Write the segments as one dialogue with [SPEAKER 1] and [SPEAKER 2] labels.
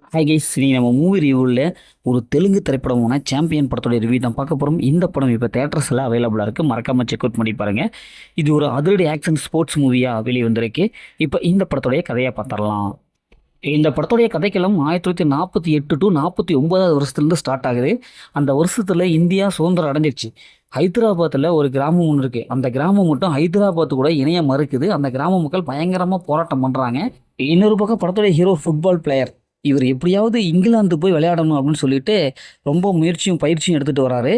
[SPEAKER 1] Hi guys, நீ நம்ம movie ரிவ்யூவில் ஒரு தெலுங்கு திரைப்படமான சாம்பியன் படத்தோட ரிவ்யூ தான் பார்க்க போகிறோம். இந்த படம் இப்போ தேட்டர்ஸில் அவைலபிளாக இருக்குது. மறக்காமல் செக் அவுட் பண்ணி பாருங்கள். இது ஒரு அதிரடி ஆக்ஷன் ஸ்போர்ட்ஸ் மூவியாக வெளியே வந்திருக்கு. இப்போ இந்த படத்தோடைய கதையை பார்த்துடலாம். இந்த படத்துடைய கதைக்களம் 1948 டு 49வது வருஷத்துலேருந்து ஸ்டார்ட் ஆகுது. அந்த வருஷத்தில் இந்தியா சுதந்திரம் அடைஞ்சிருச்சு. ஹைதராபாத்தில் ஒரு கிராமம் ஒன்று இருக்குது. அந்த கிராமம் மட்டும் ஹைதராபாத்து கூட இணைய மறுக்குது. அந்த கிராம மக்கள் பயங்கரமாக போராட்டம் பண்ணுறாங்க. இன்னொரு பக்கம் படத்துடைய ஹீரோ ஃபுட்பால் பிளேயர். இவர் எப்படியாவது இங்கிலாந்து போய் விளையாடணும் அப்படின்னு சொல்லிட்டு ரொம்ப முயற்சியும் பயிற்சியும் எடுத்துகிட்டு வராரு.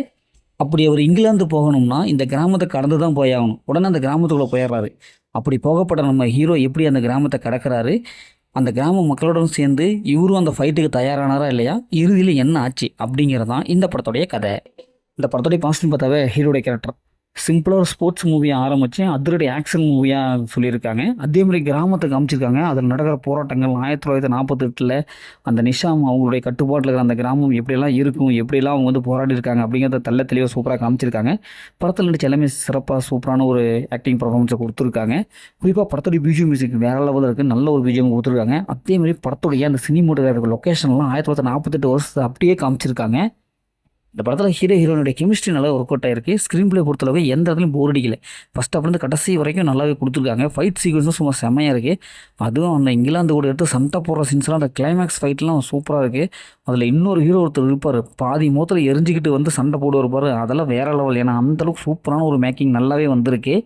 [SPEAKER 1] அப்படி அவர் இங்கிலாந்து போகணும்னா இந்த கிராமத்தை கடந்து தான் போயாகணும். உடனே அந்த கிராமத்துக்குள்ளே போயிடுறாரு. அப்படி போகப்பட்ட நம்ம ஹீரோ எப்படி அந்த கிராமத்தை கடக்கிறாரு, அந்த கிராம மக்களுடன் சேர்ந்து இவரும் அந்த ஃபைட்டுக்கு தயாரானாரா இல்லையா, இறுதியில் என்ன ஆச்சு அப்படிங்கிறதான் இந்த படத்துடைய கதை. இந்த படத்துடைய பாசிட்டிவ் பார்த்தாவே ஹீரோடைய கேரக்டர் சிம்பிளாக ஒரு ஸ்போர்ட்ஸ் மூவியாக ஆரம்பித்து அதிரடி ஆக்ஷன் மூவியாக சொல்லியிருக்காங்க. அதே மாதிரி கிராமத்தை காமிச்சிருக்காங்க. அதில் நடக்கிற போராட்டங்கள் 1948 அந்த நிஷாம் அவங்களுடைய கட்டுப்பாட்டில் இருக்கிற அந்த கிராமம் எப்படியெல்லாம் இருக்கும், எப்படியெல்லாம் அவங்க வந்து போராடி இருக்காங்க அப்படிங்கிறத தெள்ள தெளிவாக சூப்பராக காமிச்சிருக்காங்க. படத்தில் நடிச்ச எல்லாமே சிறப்பாக சூப்பரான ஒரு ஆக்டிங் பர்ஃபார்மன்ஸை கொடுத்துருக்காங்க. குறிப்பாக படத்துடைய பிஜிஎம் மியூசிக் வேறு லெவலில் இருக்குது. நல்ல ஒரு பிஜிஎம் கொடுத்துருக்காங்க. அதே மாதிரி படத்துடைய அந்த சினிமோட்டோகிராஃபிக் லொக்கேஷன்லாம் 1948 வருஷத்தை அப்படியே காமிச்சிருக்காங்க. இந்த படத்தில் ஹீரோயினுடைய கெமிஸ்ட்ரி நல்லா ஒர்க் அவுட் ஆயிருக்கு. ஸ்க்ரீன் பிளே பொறுத்தளவுக்கு எந்த இடத்துலையும் போர் அடிக்கல. ஃபஸ்ட் ஹாஃப்லேருந்து கடைசி வரைக்கும் நல்லாவே கொடுத்துருக்காங்க. ஃபைட் சீக்வன்ஸும் சும்மா செம்மையாக இருக்குது. அதுவும் அந்த இங்கிலாந்து கூட எடுத்து சண்டை போடுற சீன்ஸ்லாம், அந்த கிளைமேக்ஸ் ஃபைட்லாம் சூப்பராக இருக்குது. அதில் இன்னொரு ஹீரோ ஒருத்தர் இருப்பார், பாதி மூத்தில் எரிஞ்சிக்கிட்டு வந்து சண்டை போடுவார் பாரு, அதெல்லாம் வேறு லெவல். ஏன்னா அந்தளவுக்கு சூப்பரான ஒரு மேக்கிங் நல்லாவே வந்திருக்கு.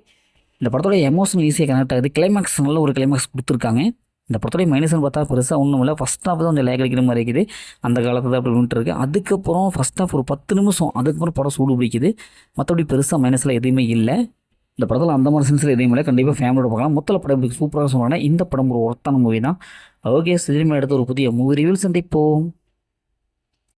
[SPEAKER 1] இந்த படத்தோட எமோஷனல் ஈஸியாக கனெக்ட் ஆகுது. கிளைமேக்ஸ் நல்ல ஒரு கிளைமேக்ஸ் கொடுத்துருக்காங்க. இந்த படத்துடைய மைனஸ்னு பார்த்தா பெருசாக ஒன்றும் இல்லை. ஃபஸ்ட் ஹாஃப் தான் கொஞ்சம் லேக் அடிக்கிற மாதிரி இருக்குது. அந்த காலத்தில் அப்படி விட்டு இருக்குது. அதுக்கப்புறம் ஃபஸ்ட் ஹாஃப் ஒரு 10 நிமிஷம், அதுக்கப்புறம் படம் சூடு பிடிக்குது. மற்றபடி பெருசாக மைனஸில் எதுவுமே இல்லை. இந்த படத்தில் அந்த மாதிரி சென்ஸில் எதுவுமே இல்லை. கண்டிப்பாக ஃபேமிலியோட பார்க்கலாம். மொத்தல படம் இப்படி சூப்பராக சொன்னாங்க. இந்த படம் ஒரு ஒர்த்தான மூவி தான். ஓகே, சினிமா எடுத்து ஒரு புதிய மூவி ரிவ்யூ சந்திப்போம்.